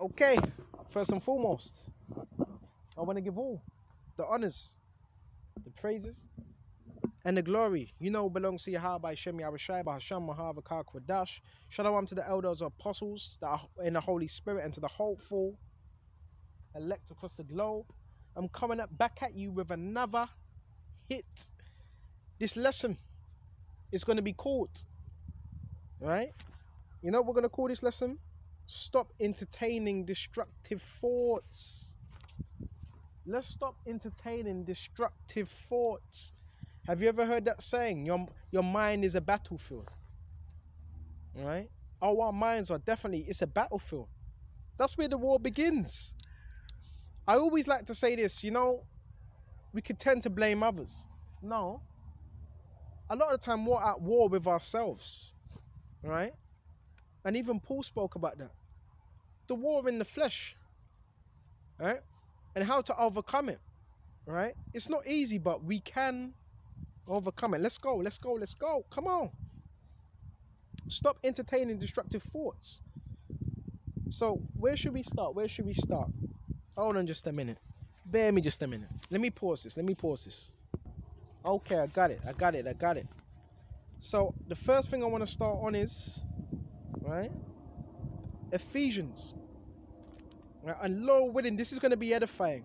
Okay, first and foremost, I want to give all the honors, the praises, and the glory, belongs to Yahweh Shem Yahushai, Bahasham Mahavakar Kwadash. Shalom to the elders or apostles that are in the Holy Spirit and to the hopeful elect across the globe. I'm coming up back at you with another hit. This lesson is going to be called, right? You know what we're going to call this lesson? Stop entertaining destructive thoughts. Let's stop entertaining destructive thoughts. Have you ever heard that saying? Your mind is a battlefield. Right? Our minds are definitely, it's a battlefield. That's where the war begins. I always like to say this, we could tend to blame others. No. A lot of the time we're at war with ourselves. Right? And even Paul spoke about that. The war in the flesh. Right? And how to overcome it. Right? It's not easy, but we can overcome it. Let's go. Come on. Stop entertaining destructive thoughts. So, where should we start? Hold on just a minute. Bear me just a minute. Let me pause this. Okay, I got it. So, the first thing I want to start on is, right? Ephesians. Right? And Lord willing, this is going to be edifying.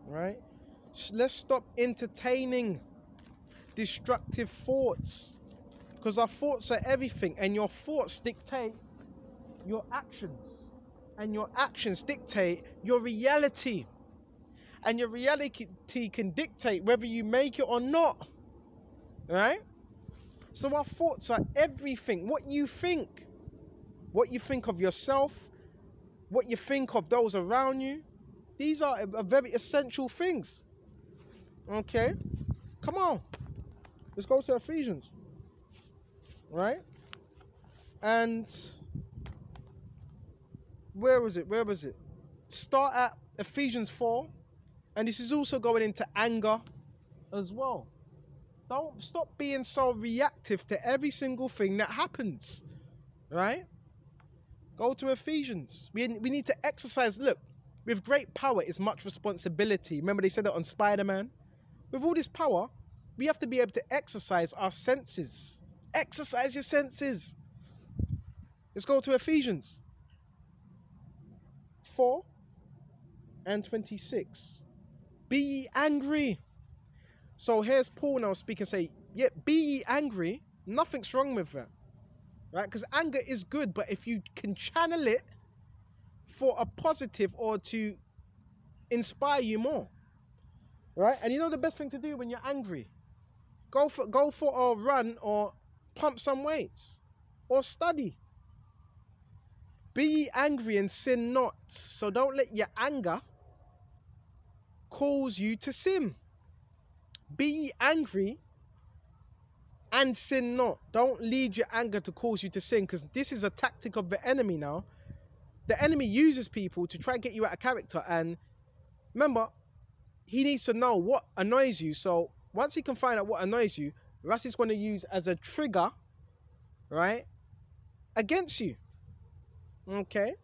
Right? Let's stop entertaining destructive thoughts. Because our thoughts are everything. And your thoughts dictate your actions. And your actions dictate your reality. And your reality can dictate whether you make it or not. Right? So our thoughts are everything. What you think of yourself, what you think of those around you, these are very essential things. Okay? Come on. Let's go to Ephesians. Right? And where was it? Start at Ephesians 4. And this is also going into anger as well. Don't stop being so reactive to every single thing that happens. Right? Go to Ephesians. We need to exercise. Look, with great power is much responsibility. Remember they said that on Spider-Man? With all this power, we have to be able to exercise our senses. Exercise your senses. Let's go to Ephesians 4 and 26. Be ye angry. So here's Paul now speaking, say, yeah, be ye angry. Nothing's wrong with that. Right? Because anger is good, but if you can channel it for a positive or to inspire you more. Right? And you know the best thing to do when you're angry? Go for a run or pump some weights or study. Be ye angry and sin not. So don't let your anger cause you to sin. Be ye angry and sin not. Don't lead your anger to cause you to sin, because this is a tactic of the enemy now. The enemy uses people to try and get you out of character. And remember, he needs to know what annoys you. So once he can find out what annoys you, that's he's going to use as a trigger, right, against you. Okay?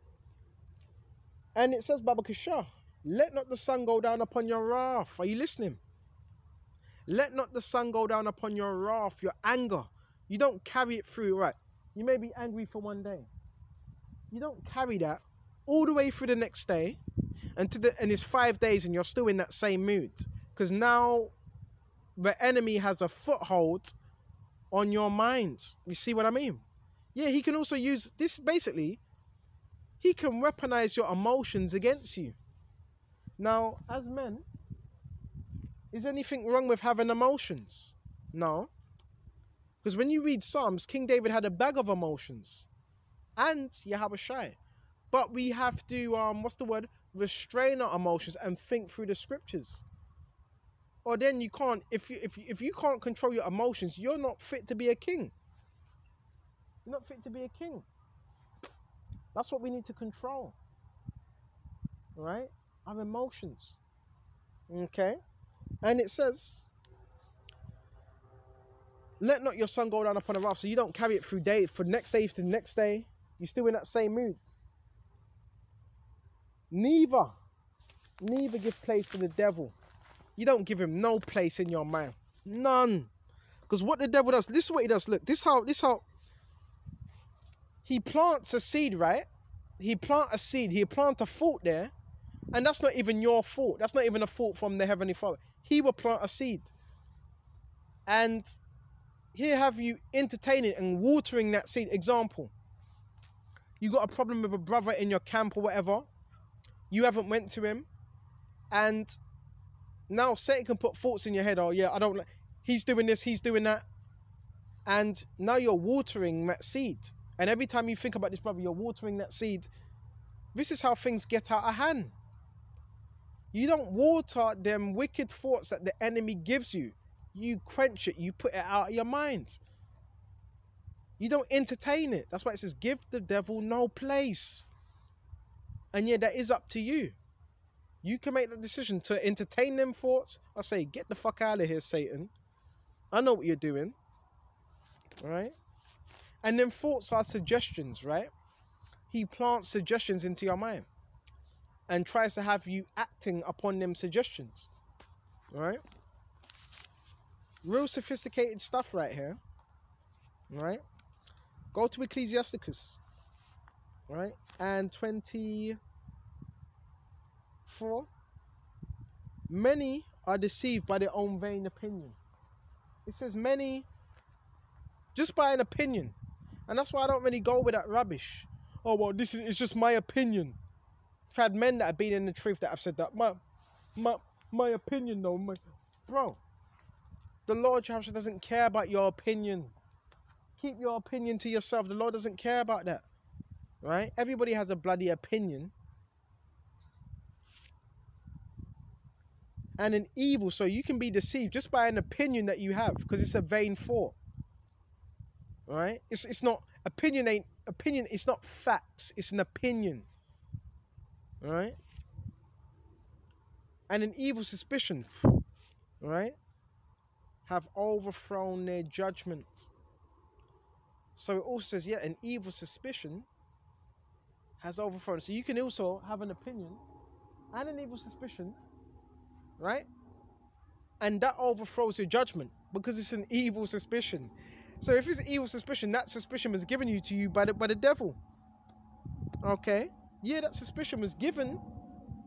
And it says, Baba Kishah, let not the sun go down upon your wrath. Are you listening? Let not the sun go down upon your wrath, your anger. You don't carry it through, right? You may be angry for one day. You don't carry that all the way through the next day and it's 5 days and you're still in that same mood. Because now the enemy has a foothold on your mind. You see what I mean? Yeah, he can also use this. Basically, he can weaponize your emotions against you. Now, as men, is anything wrong with having emotions? No. Because when you read Psalms, King David had a bag of emotions. And Yahushai. But we have to, restrain our emotions and think through the scriptures. Or then you can't, if you can't control your emotions, you're not fit to be a king. You're not fit to be a king. That's what we need to control. Right? Our emotions. Okay? And it says, let not your sun go down upon a wrath. So you don't carry it through day, for next day to the next day. You're still in that same mood. Neither give place to the devil. You don't give him no place in your mind. None. Because what the devil does, this is what he does. Look, this how he plants a seed, right? He plant a seed, he plant a thought there, and that's not even your fault. That's not even a fault from the Heavenly Father. He will plant a seed. And here have you entertaining and watering that seed. Example, you got a problem with a brother in your camp or whatever. You haven't went to him. And now Satan can put thoughts in your head. Oh yeah, I don't like, he's doing this, he's doing that. And now you're watering that seed. And every time you think about this brother, you're watering that seed. This is how things get out of hand. You don't water them wicked thoughts that the enemy gives you. You quench it. You put it out of your mind. You don't entertain it. That's why it says, give the devil no place. And yeah, that is up to you. You can make the decision to entertain them thoughts or say, get the fuck out of here, Satan. I know what you're doing. All right? And then thoughts are suggestions, right? He plants suggestions into your mind and tries to have you acting upon them suggestions. All right? Real sophisticated stuff right here. All right? Go to Ecclesiasticus. All right? And 24. Many are deceived by their own vain opinion. It says many just by an opinion. And that's why I don't really go with that rubbish. Oh, well, it's just my opinion. I've had men that have been in the truth that have said that. My opinion, though. Bro, the Lord Jehovah doesn't care about your opinion. Keep your opinion to yourself. The Lord doesn't care about that. Right? Everybody has a bloody opinion. And an evil, so you can be deceived just by an opinion that you have, because it's a vain thought. Right? It's not opinion. It's not facts. It's an opinion. Right? And an evil suspicion, right, have overthrown their judgment. So it also says, yeah, an evil suspicion has overthrown. So you can also have an opinion and an evil suspicion, right? And that overthrows your judgment because it's an evil suspicion. So if it's an evil suspicion, that suspicion was given to you by the devil. Okay? Yeah, that suspicion was given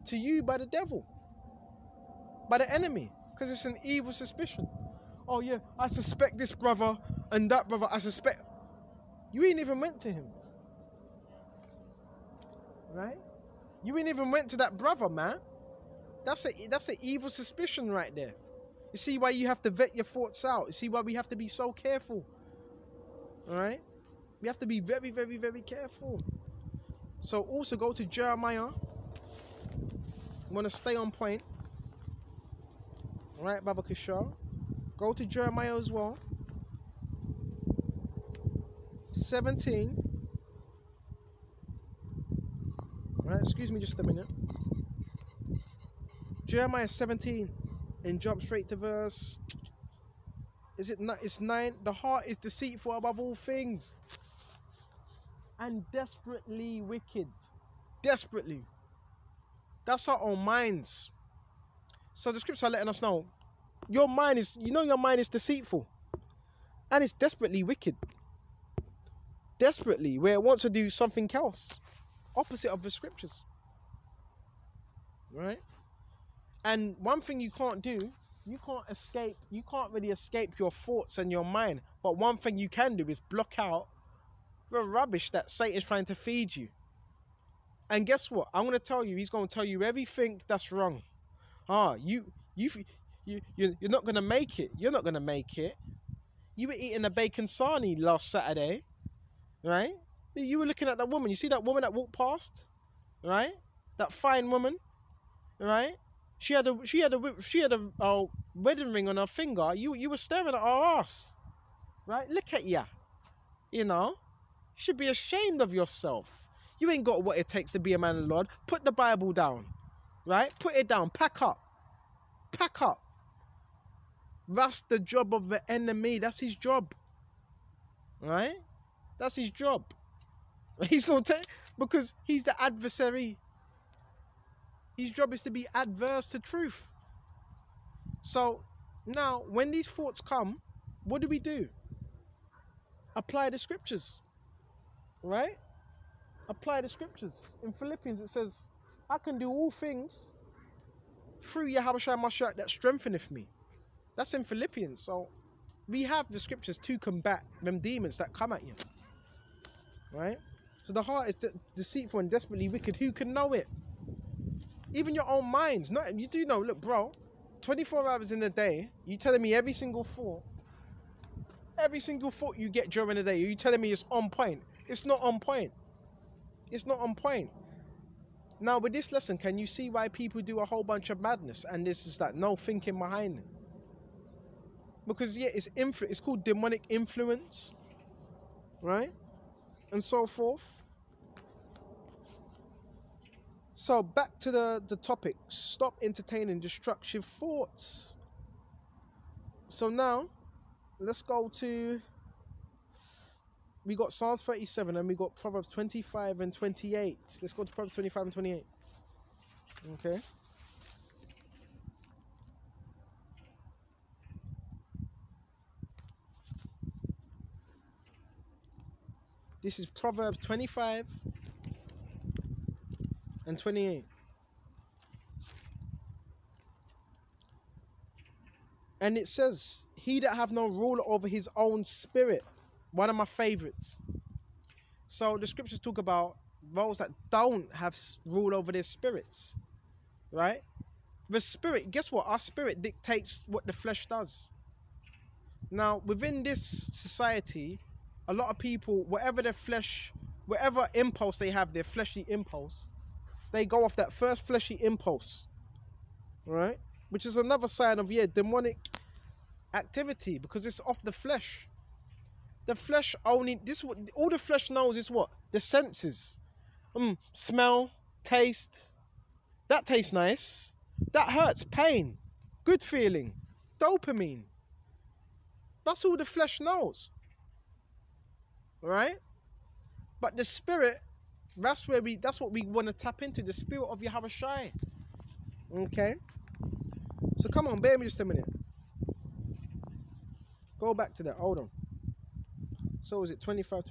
to you by the devil. By the enemy. Because it's an evil suspicion. Oh yeah, I suspect this brother and that brother, I suspect. You ain't even went to him. Right? You ain't even went to that brother, man. That's an evil suspicion right there. You see why you have to vet your thoughts out. You see why we have to be so careful. Alright? We have to be very, very, very careful. So also go to Jeremiah. You want to stay on point. Alright, Baba Kishar. Go to Jeremiah as well. 17. Alright, excuse me just a minute. Jeremiah 17. And jump straight to verse. Is it not? It's 9. The heart is deceitful above all things. And desperately wicked. Desperately. That's our own minds. So the scriptures are letting us know. Your mind is, your mind is deceitful. And it's desperately wicked. Desperately, where it wants to do something else. Opposite of the scriptures. Right? And one thing you can't do, you can't really escape your thoughts and your mind. But one thing you can do is block out the rubbish that Satan's trying to feed you. And guess what? I'm going to tell you, he's going to tell you everything that's wrong. You're not going to make it. You're not going to make it. You were eating a bacon sarnie last Saturday, right? You were looking at that woman. You see that woman that walked past, right? That fine woman, right? She had a wedding ring on her finger. You were staring at her ass, right? Look at ya. You should be ashamed of yourself. You ain't got what it takes to be a man of the Lord. Put the Bible down, right? Put it down. Pack up. Pack up. That's the job of the enemy. That's his job, right? That's his job. He's going to take, because he's the adversary. His job is to be adverse to truth. So now, when these thoughts come, what do? Apply the scriptures, right? Apply the scriptures. In Philippians, it says, I can do all things through Yahweh Shai Mashiach that strengtheneth me. That's in Philippians. So we have the scriptures to combat them demons that come at you, right? So the heart is deceitful and desperately wicked. Who can know it? Even your own minds. Not, you do know, look, bro, 24 hours in a day, you telling me every single thought you get during the day, you telling me it's on point. It's not on point. It's not on point. Now, with this lesson, can you see why people do a whole bunch of madness and this is like no thinking behind it? Because, yeah, it's called demonic influence, right? And so forth. So, back to the topic. Stop entertaining destructive thoughts. So now, let's go to... We got Psalms 37 and we got Proverbs 25 and 28. Let's go to Proverbs 25 and 28. Okay. This is Proverbs 25 and 28. And it says, he that have no rule over his own spirit. One of my favorites. So the scriptures talk about those that don't have rule over their spirits, right? The spirit, guess what? Our spirit dictates what the flesh does. Now, within this society, a lot of people, whatever impulse they have, their fleshly impulse, they go off that first fleshly impulse, right? Which is another sign of, demonic activity, because it's off the flesh. The flesh only, all the flesh knows is what? The senses. Smell, taste. That tastes nice. That hurts, pain, good feeling, dopamine. That's all the flesh knows. Right? But the spirit, that's what we want to tap into, the spirit of Yahweh Shai. Okay? So come on, bear me just a minute. Go back to that, hold on. So is it 25?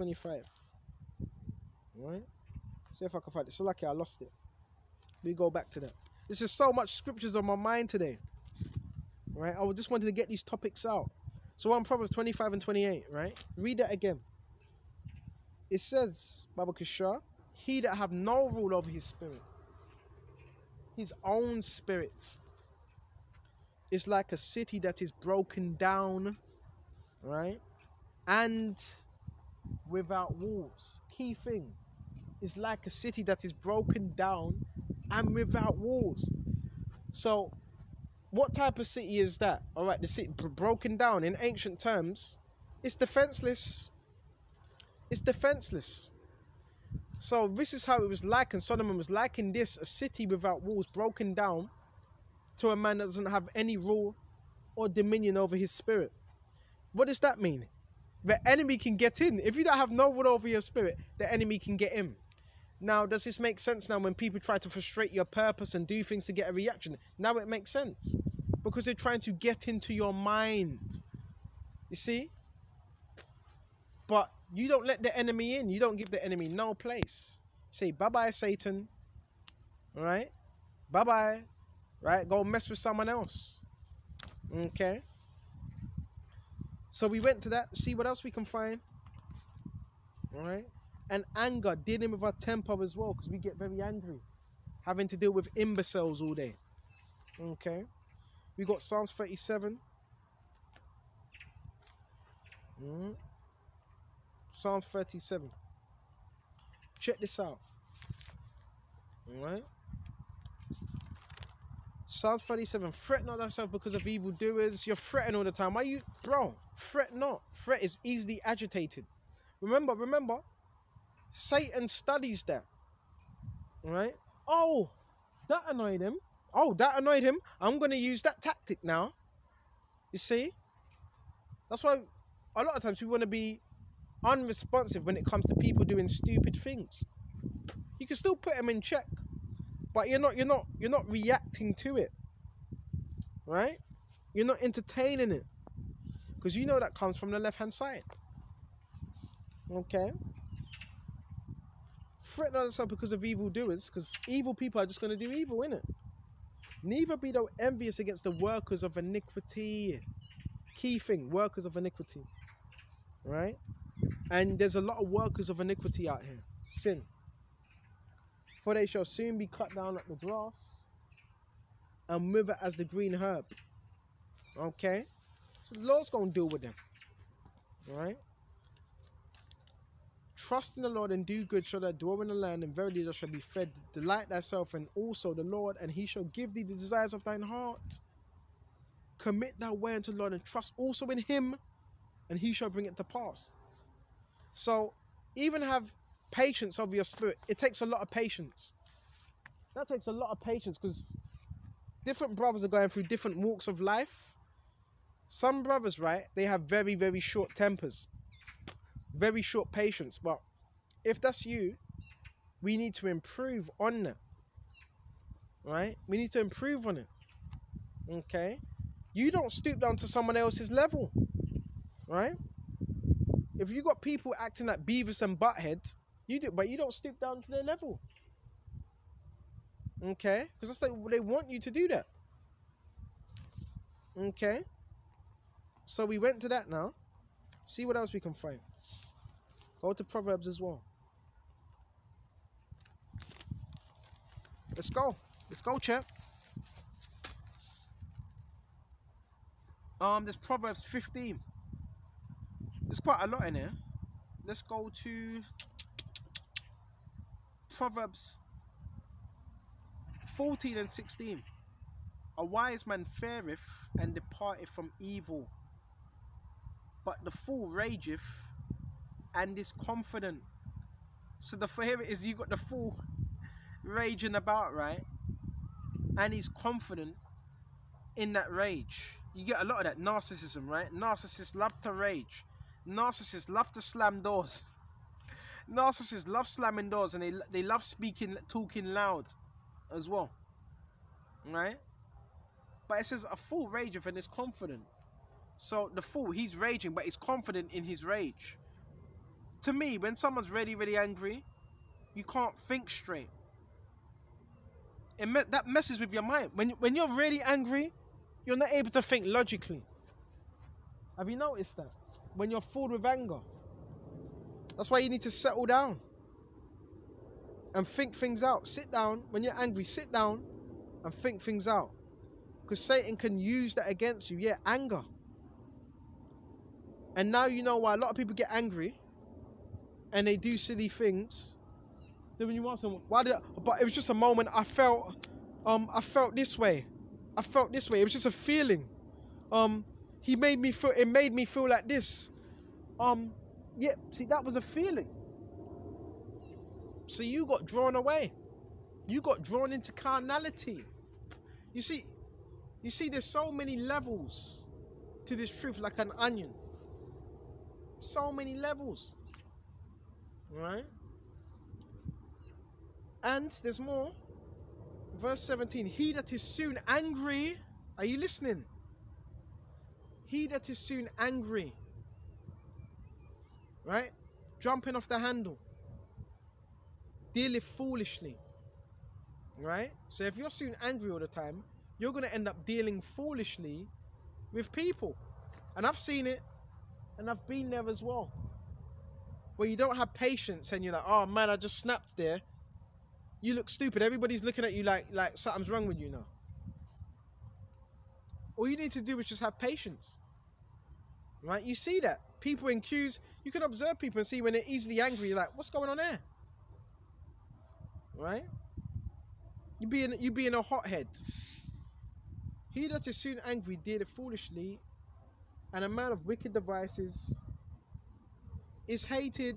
Right? See if I can find it. So lucky I lost it. We go back to that. There's just so much scriptures on my mind today. Right? I just wanted to get these topics out. So on Proverbs 25 and 28, right? Read that again. It says, Baba Kishar, he that have no rule over his spirit, his own spirit, is like a city that is broken down, right? And without walls. Key thing. Is like a city that is broken down and without walls. So, what type of city is that? All right, the city broken down in ancient terms, it's defenseless. It's defenseless. So this is how it was like, and Solomon was liking this, a city without walls, broken down, to a man that doesn't have any rule or dominion over his spirit. What does that mean? The enemy can get in. If you don't have no rule over your spirit, the enemy can get in. Now, does this make sense now when people try to frustrate your purpose and do things to get a reaction? Now it makes sense. Because they're trying to get into your mind. You see? But you don't let the enemy in. You don't give the enemy no place. Say, bye-bye, Satan. All right? Bye-bye. Right? Go mess with someone else. Okay? So we went to that. See what else we can find. All right? And anger, dealing with our temper as well, because we get very angry. Having to deal with imbeciles all day. Okay? We got Psalms 37. Psalms 37. Check this out. Alright? Psalms 37. Fret not thyself because of evildoers. You're fretting all the time. Why you... Bro, fret not. Fret is easily agitated. Remember. Satan studies that. Alright? Oh, that annoyed him. I'm going to use that tactic now. You see? That's why a lot of times we want to be unresponsive when it comes to people doing stupid things. You can still put them in check. but you're not reacting to it, right? You're not entertaining it, because you know that comes from the left-hand side. Okay. Fret not yourself because of evil doers, because evil people are just going to do evil, innit? Neither be thou envious against the workers of iniquity. Key thing, workers of iniquity. Right? And there's a lot of workers of iniquity out here. Sin. For they shall soon be cut down like the grass and wither as the green herb. Okay? So the Lord's going to deal with them. Right? Trust in the Lord and do good, shall thou dwell in the land, and verily thou shalt be fed. Delight thyself in also the Lord, and he shall give thee the desires of thine heart. Commit thy way unto the Lord, and trust also in him, and he shall bring it to pass. So, even have patience of your spirit. It takes a lot of patience. That takes a lot of patience, because different brothers are going through different walks of life. Some brothers, right, they have very, very short tempers. Very short patience. But if that's you, we need to improve on that. Right? We need to improve on it. Okay? You don't stoop down to someone else's level. Right? If you got people acting like Beavis and Butthead, you do, but you don't stoop down to their level. Okay? Because that's like they want you to do that. Okay? So we went to that now. See what else we can find. Go to Proverbs as well. Let's go. Let's go, champ. There's Proverbs 15. There's quite a lot in here. Let's go to Proverbs 14 and 16. A wise man feareth and departeth from evil, but the fool rageth and is confident. So here it is, you got the fool raging about, right? And he's confident in that rage. You get a lot of that narcissism, right? Narcissists love to rage. Narcissists love to slam doors. Narcissists love slamming doors, and they love talking loud as well, right? But it says a fool rageth and is confident. So the fool, he's raging, but he's confident in his rage. To me, when someone's really, really angry, you can't think straight. That messes with your mind. When you're really angry, you're not able to think logically. Have you noticed that? When you're full with anger. That's why you need to settle down and think things out. Sit down. When you're angry, sit down and think things out. Because Satan can use that against you. Yeah, anger. And now you know why a lot of people get angry and they do silly things. Then when you ask them, but it was just a moment. I felt this way. I felt this way. It was just a feeling. It made me feel like this. Yeah, see, that was a feeling. So you got drawn away. You got drawn into carnality. You see, there's so many levels to this truth, like an onion. So many levels. Right? And there's more. Verse 17. He that is soon angry. Are you listening? He that is soon angry. Right? Jumping off the handle. Dealing foolishly. Right? So if you're soon angry all the time, you're going to end up dealing foolishly with people. And I've seen it. And I've been there as well. Where you don't have patience and you're like, oh man, I just snapped there. You look stupid. Everybody's looking at you like something's wrong with you now. All you need to do is just have patience. Right? You see that. People in queues, you can observe people and see when they're easily angry, you're like, what's going on there? Right? You be in a hothead. He that is soon angry dealeth foolishly, and a man of wicked devices is hated.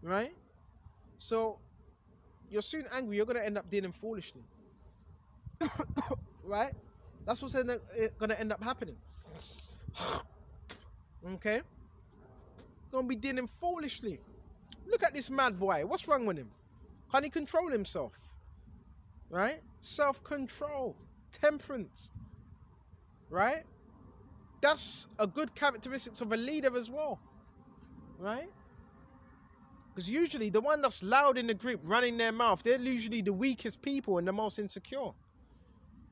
Right? So you're soon angry, you're going to end up dealing foolishly. Right? That's what's going to end up happening. Okay? Going to be dealing foolishly. Look at this mad boy. What's wrong with him? Can't he control himself? right? Self-control, temperance, right? That's a good characteristics of a leader as well, right? Because usually the one that's loud in the group, running their mouth, they're usually the weakest people and the most insecure.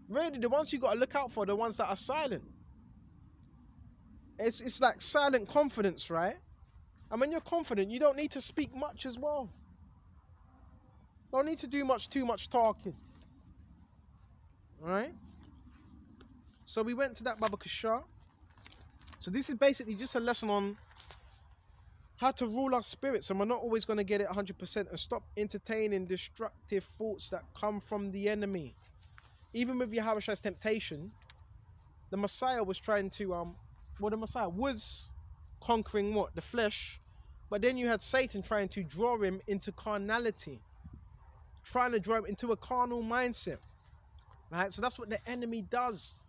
Really, the ones you got to look out for are the ones that are silent. It's like silent confidence, right? And when you're confident, you don't need to speak much as well. Don't need to do too much talking. Right? So we went to that Baba Kashar. So this is basically just a lesson on how to rule our spirits, and we're not always going to get it 100%, and stop entertaining destructive thoughts that come from the enemy. Even with Yahweh's temptation, the Messiah was trying to, the Messiah was conquering what? The flesh. But then you had Satan trying to draw him into carnality, trying to draw him into a carnal mindset. Right? So that's what the enemy does.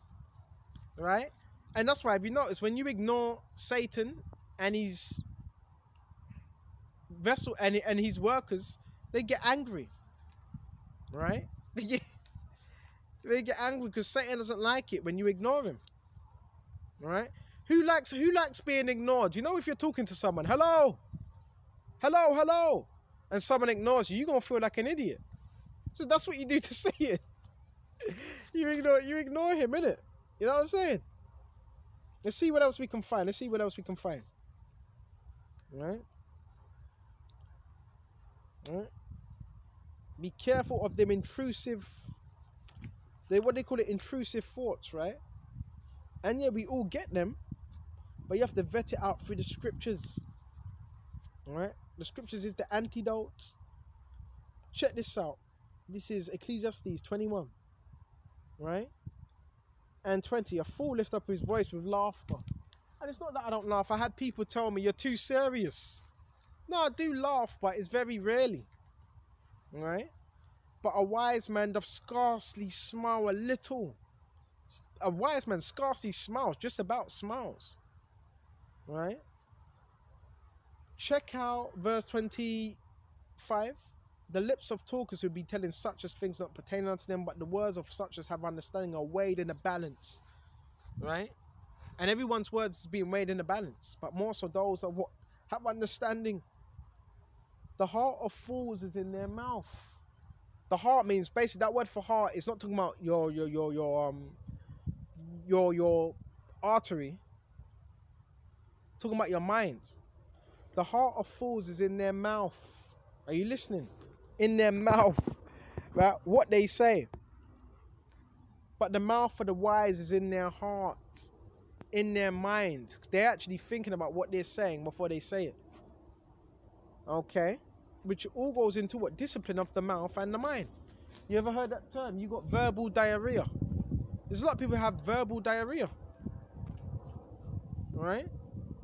Right? And that's why, if you notice, when you ignore Satan and his vessel and his workers, they get angry. Right? They get angry because Satan doesn't like it when you ignore him. Right? Who likes being ignored? You know, if you're talking to someone, hello, and someone ignores you, you're gonna feel like an idiot. So that's what you do to see it. You ignore him, innit? You know what I'm saying? Let's see what else we can find. Right? Be careful of them intrusive. What they call it, intrusive thoughts, right? And yeah, we all get them, but you have to vet it out through the scriptures. All right? The scriptures is the antidote. Check this out. This is Ecclesiastes 21. Right? And 20. A fool lift up his voice with laughter. And it's not that I don't laugh. I had people tell me, you're too serious. No, I do laugh, but it's very rarely. All right? But a wise man doth scarcely smile a little. A wise man scarcely smiles, just about smiles. Right? Check out verse 25. The lips of talkers will be telling such as things not pertaining unto them, but the words of such as have understanding are weighed in a balance. Right? And everyone's words is being weighed in a balance, but more so those that have understanding. The heart of fools is in their mouth. The heart means, basically, that word for heart is not talking about your artery. Talking about your mind. The heart of fools is in their mouth. Are you listening? In their mouth, right? What they say. But the mouth of the wise is in their heart, in their mind. They're actually thinking about what they're saying before they say it. Okay? Which all goes into what? Discipline of the mouth and the mind. You ever heard that term? You got verbal diarrhea. There's a lot of people who have verbal diarrhea. Alright?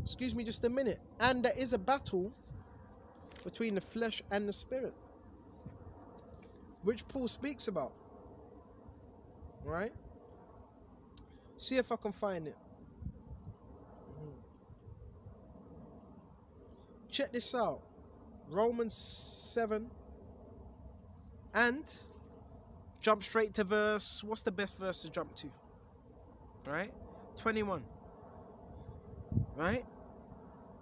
Excuse me just a minute. And there is a battle between the flesh and the spirit, which Paul speaks about. Right? See if I can find it. Check this out. Romans 7. And jump straight to verse. What's the best verse to jump to? Right? 21. Right?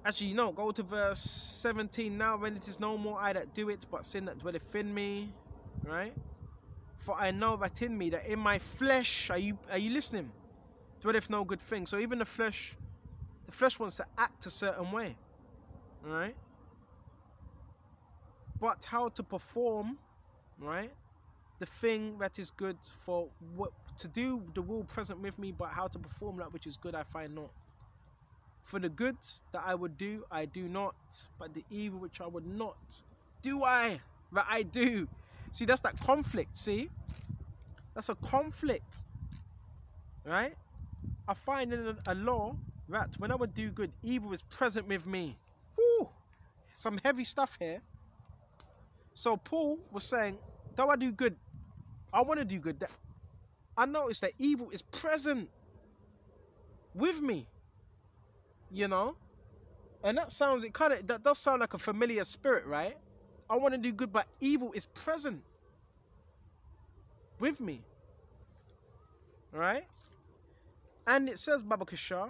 Actually, no, go to verse 17. Now when it is no more I that do it, but sin that dwelleth in me. Right? For I know that in me, that in my flesh, are you listening? Dwelleth no good thing. So even the flesh wants to act a certain way. Right? But how to perform, right? The thing that is good, for what to do the will present with me, but how to perform that which is good I find not. For the good that I would do, I do not, but the evil which I would not, do I, that I do. See, that's that conflict, see? That's a conflict, right? I find in a law that when I would do good, evil is present with me. Woo! Some heavy stuff here. So Paul was saying, though I do good, I want to do good. That I notice that evil is present with me. You know? And that does sound like a familiar spirit, right? I want to do good, but evil is present. with me. Right? And it says Baba Kishar.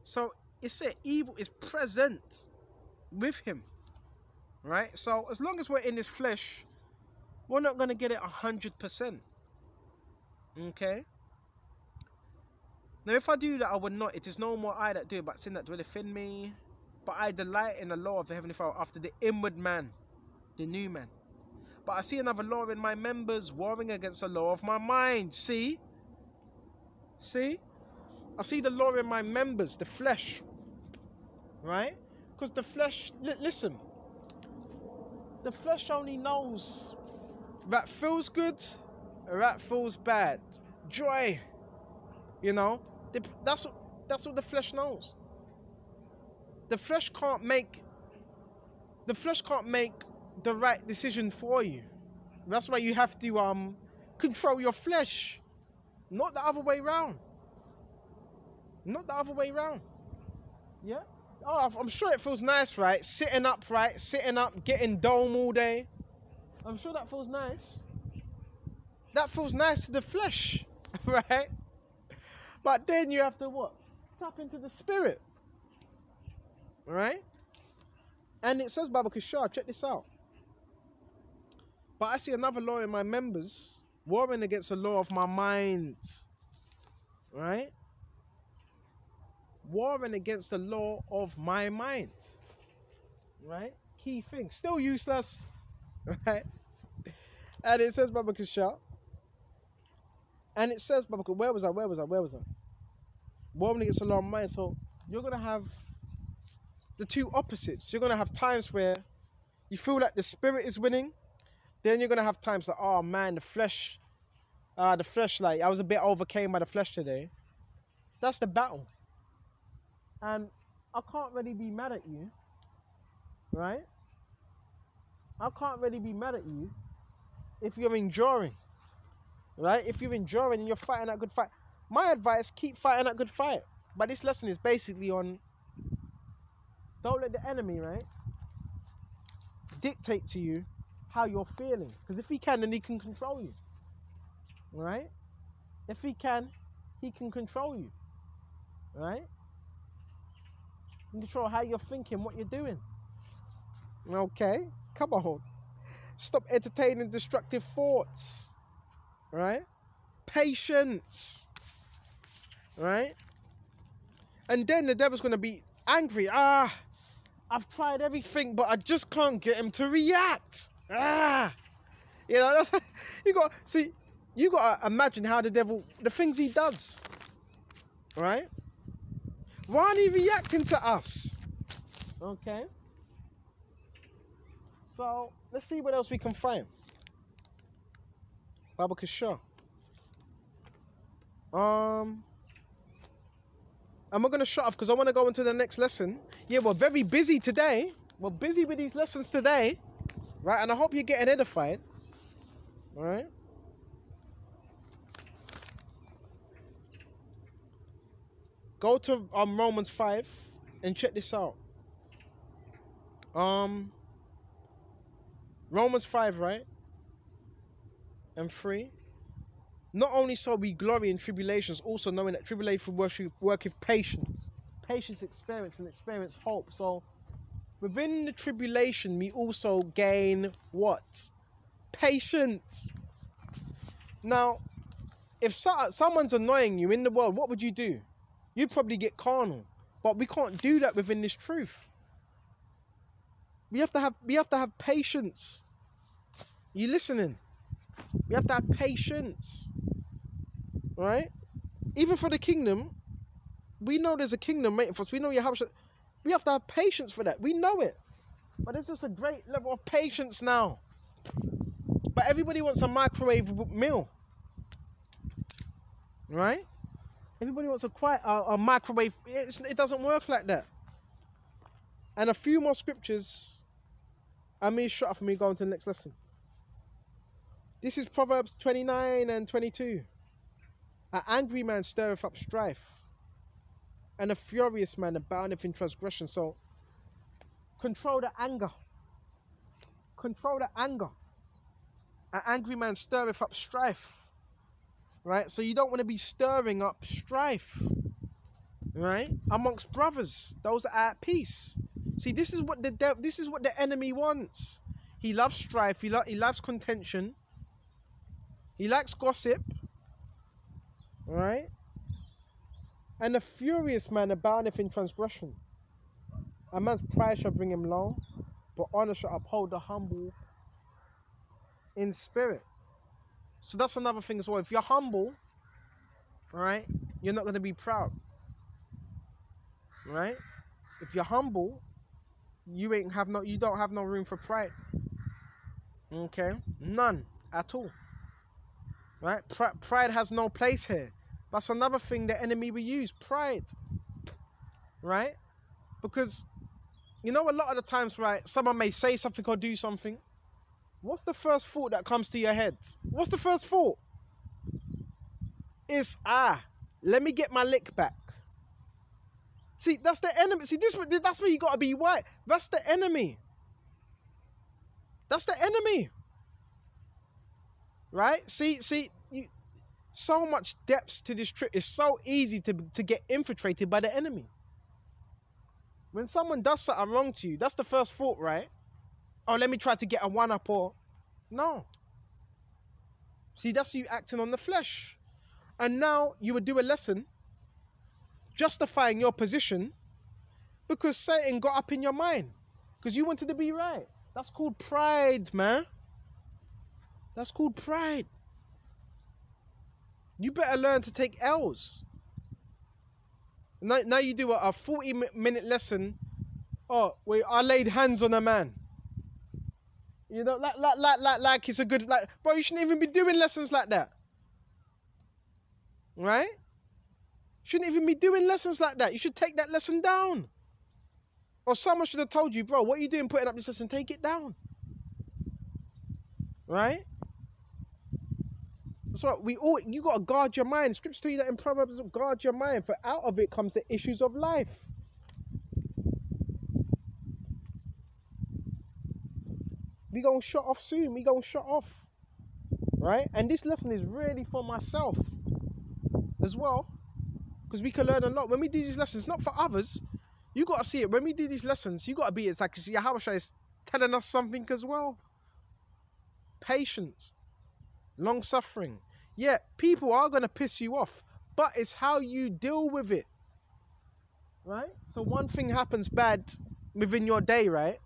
So it said evil is present with him. Right? So as long as we're in this flesh, we're not going to get it 100%. Okay? Now if I do that, I would not. It is no more I that do it, but sin that dwelleth in me. But I delight in the law of the Heavenly Father after the inward man, the new man. But I see another law in my members, warring against the law of my mind. See? See? I see the law in my members, the flesh. Right? Because the flesh, listen. The flesh only knows that feels good or that feels bad. Joy. You know? That's what the flesh knows. The flesh can't make the right decision for you. That's why you have to control your flesh, not the other way around. Not the other way around. Yeah. Oh, I'm sure it feels nice, right? Sitting up, getting dome all day. I'm sure that feels nice. That feels nice to the flesh, right? But then you have to what? Tap into the spirit. Right? And it says, Baba Kishar, check this out. But I see another law in my members, warring against the law of my mind. Right? Warring against the law of my mind. Right? Key thing. Still useless. Right? And it says, Baba Kishar. And it says, Baba Kishar, where was I? Warring against the law of my mind. So you're going to have the two opposites. You're going to have times where you feel like the spirit is winning. Then you're going to have times like, oh man, the flesh, like, I was a bit overcame by the flesh today. That's the battle. And I can't really be mad at you, right? I can't really be mad at you if you're enduring, right? If you're enduring and you're fighting that good fight. My advice, keep fighting that good fight. But this lesson is basically on, don't let the enemy, right, dictate to you how you're feeling. Because if he can, then he can control you. Right? If he can control you. Right? He can control how you're thinking, what you're doing. Okay? Come on. Stop entertaining destructive thoughts. Right? Patience. Right? And then the devil's going to be angry. I've tried everything, but I just can't get him to react. You know, that's, you got to imagine how the devil, the things he does, right? Why aren't he reacting to us? Okay. So let's see what else we can find. Baba Kishar. And we're going to shut off because I want to go into the next lesson. Yeah, we're very busy today. We're busy with these lessons today. Right? And I hope you're getting edified. All right? Go to Romans 5 and check this out. Romans 5, right? And 3. Not only so we glory in tribulations, also knowing that tribulation worketh patience. Patience experience and experience hope. So within the tribulation, we also gain what? Patience. Now, if someone's annoying you in the world, what would you do? You'd probably get carnal. But we can't do that within this truth. We have to have patience. You listening? We have to have patience. Right? Even for the kingdom, we know there's a kingdom waiting for us. We know you have to have patience for that. We know it. But there's just a great level of patience now. But everybody wants a microwave meal. Right? Everybody wants a microwave. It doesn't work like that. And a few more scriptures. Shut up for me going to the next lesson. This is Proverbs 29 and 22. An angry man stirreth up strife, and a furious man aboundeth in transgression. So, control the anger. Control the anger. An angry man stirreth up strife. Right? So you don't want to be stirring up strife. Right? Amongst brothers, those that are at peace. See, this is what the enemy wants. He loves strife. He loves contention. He likes gossip. Right? And a furious man aboundeth in transgression. A man's pride shall bring him low, but honor shall uphold the humble in spirit. So that's another thing as well. If you're humble, right, you're not going to be proud. Right? If you're humble, you don't have no room for pride. Okay? None at all. Right? Pride has no place here. That's another thing the enemy will use. Pride. Right? Because, you know, a lot of the times, right, someone may say something or do something. What's the first thought that comes to your head? What's the first thought? It's, let me get my lick back. See, that's the enemy. See, that's where you got to be white. That's the enemy. That's the enemy. Right? See, so much depths to this trip. It's so easy to get infiltrated by the enemy. When someone does something wrong to you, that's the first thought, right? Oh, let me try to get a one-up or... No. See, that's you acting on the flesh. And now you would do a lesson justifying your position because Satan got up in your mind. Because you wanted to be right. That's called pride, man. That's called pride. You better learn to take L's. Now you do a 40-minute lesson. Oh, wait, I laid hands on a man. You know, like it's a good, like, bro, you shouldn't even be doing lessons like that. Right? Shouldn't even be doing lessons like that. You should take that lesson down. Or someone should have told you, bro, what are you doing putting up this lesson? Take it down. Right? That's what you got to guard your mind. Scripture tell you that in Proverbs, guard your mind, for out of it comes the issues of life. We gonna shut off soon. We gonna shut off. Right? And this lesson is really for myself as well. Because we can learn a lot. When we do these lessons, not for others. You got to see it. When we do these lessons, you got to be, it's like Yahushua is telling us something as well. Patience. Long suffering. Yeah, people are going to piss you off. But it's how you deal with it. Right? So one thing happens bad within your day, right?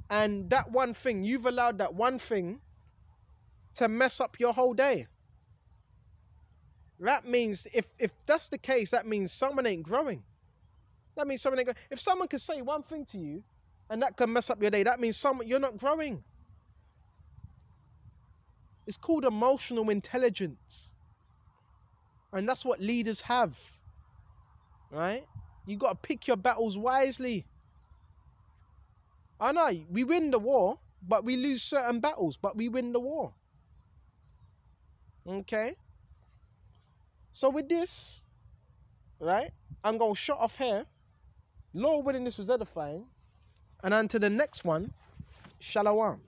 And that one thing, you've allowed that one thing to mess up your whole day. That means, if that's the case, that means someone ain't growing. That means someone ain't growing. If someone can say one thing to you, and that can mess up your day, that means you're not growing. It's called emotional intelligence. And that's what leaders have. Right? You got to pick your battles wisely. I know, we win the war, but we lose certain battles, but we win the war. Okay? So with this, right, I'm going to shut off here. Lord willing, this was edifying. And on to the next one, Shalom.